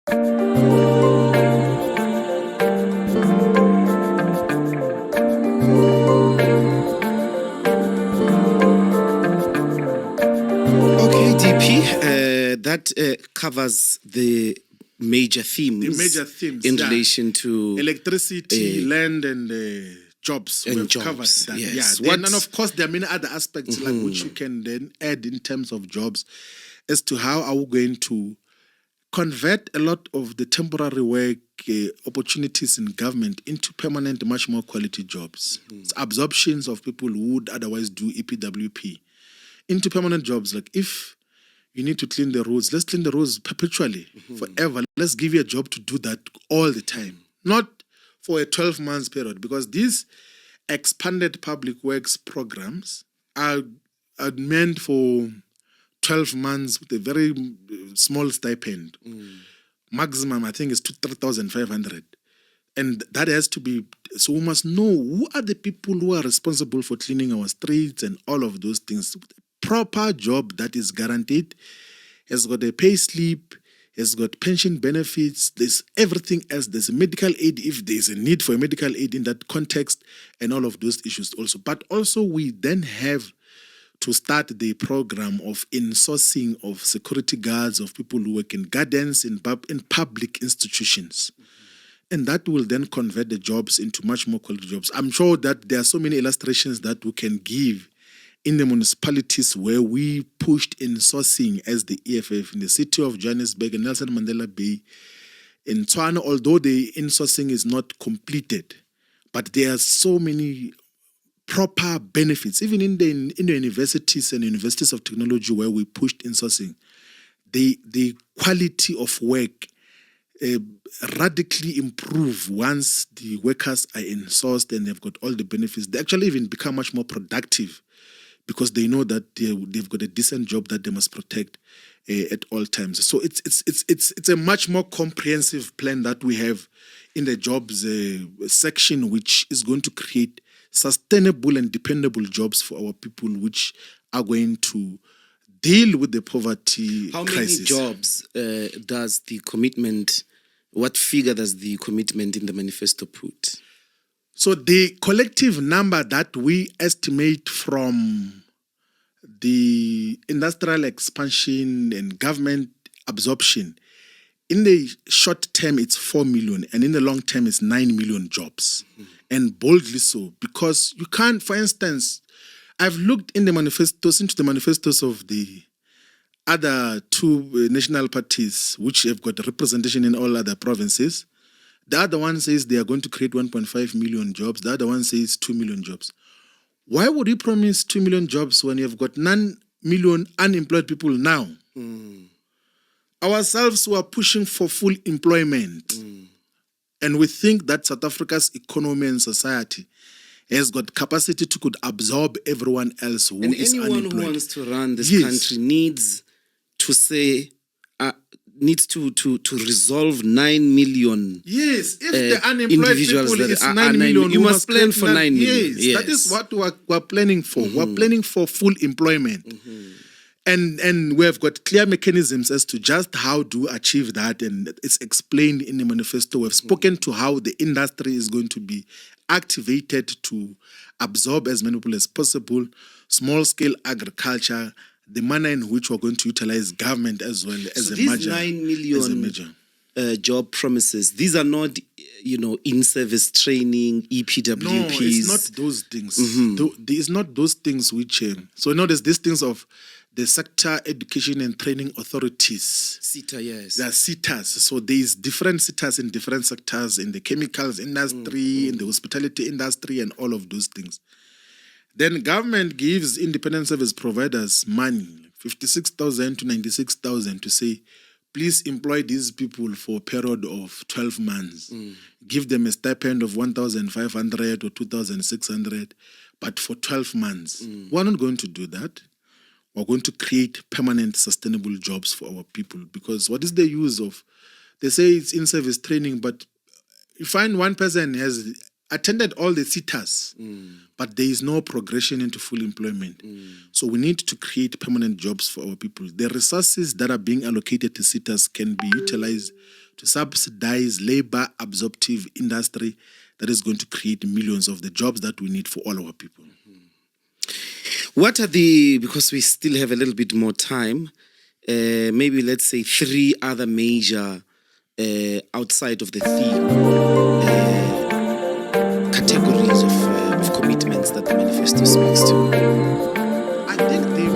Okay, DP, that covers the major themes. The major themes in relation to electricity, land, and jobs. and We've jobs, covered that. yes. Yeah. And of course, there are many other aspects like which you can then add in terms of jobs as to how are we going to convert a lot of the temporary work opportunities in government into permanent, much more quality jobs. It's absorptions of people who would otherwise do EPWP into permanent jobs. Like if you need to clean the roads, let's clean the roads perpetually, forever. Let's give you a job to do that all the time, not for a 12 months period, because these expanded public works programs are meant for 12 months with a very small stipend. Maximum, I think, is 3,500. And that has to be, so we must know who are the people who are responsible for cleaning our streets and all of those things. Proper job that is guaranteed, has got a pay slip, has got pension benefits, there's everything else. There's a medical aid if there's a need for a medical aid in that context, and all of those issues also. But also we then have to start the program of insourcing of security guards, of people who work in gardens, in public institutions. And that will then convert the jobs into much more quality jobs. I'm sure that there are so many illustrations that we can give in the municipalities where we pushed insourcing as the EFF in the city of Johannesburg and Nelson Mandela Bay. In Tswana, although the insourcing is not completed, but there are so many proper benefits, even in the universities and universities of technology where we pushed insourcing. The quality of work radically improve once the workers are insourced and they've got all the benefits. They actually even become much more productive because they know that they've got a decent job that they must protect at all times. So it's a much more comprehensive plan that we have in the jobs section, which is going to create sustainable and dependable jobs for our people, which are going to deal with the poverty crisis. How many jobs does the commitment, what figure does the commitment in the manifesto put? So the collective number that we estimate from the industrial expansion and government absorption, in the short term, it's 4 million, and in the long term, it's 9 million jobs. And boldly so, because you can't, for instance, I've looked in the manifestos, into the manifestos of the other two national parties, which have got representation in all other provinces. The other one says they are going to create 1.5 million jobs. The other one says 2 million jobs. Why would you promise 2 million jobs when you've got 9 million unemployed people now? Ourselves who are pushing for full employment. And we think that South Africa's economy and society has got capacity to could absorb everyone else who is unemployed. And anyone who wants to run this country needs to say, needs to resolve 9 million. Yes, if the unemployed people is 9 million, you must plan for 9 million. Yes, that is what we're planning for. We're planning for full employment. And we have got clear mechanisms as to just how to achieve that, and it's explained in the manifesto. We've spoken to how the industry is going to be activated to absorb as many people as possible, small-scale agriculture, the manner in which we're going to utilize government as well as a major. These 9 million job promises, these are not, in-service training, EPWPs. No, it's not those things. It's not those things which... so there's these things of the Sector Education and Training Authorities. SETA, yes. There are SETAs. So there's different SETAs in different sectors, in the chemicals industry, in the hospitality industry, and all of those things. Then government gives independent service providers money, 56,000 to 96,000, to say, please employ these people for a period of 12 months. Give them a stipend of 1,500 or 2,600, but for 12 months. We're not going to do that. We're going to create permanent, sustainable jobs for our people. Because what is the use of, they say it's in-service training, but you find one person has attended all the SETAs, but there is no progression into full employment. So we need to create permanent jobs for our people. The resources that are being allocated to SETAs can be utilized to subsidize labor absorptive industry that is going to create millions of the jobs that we need for all our people. What are the, because we still have a little bit more time, maybe let's say 3 other major, outside of the theme, categories of commitments that the manifesto speaks to? I think the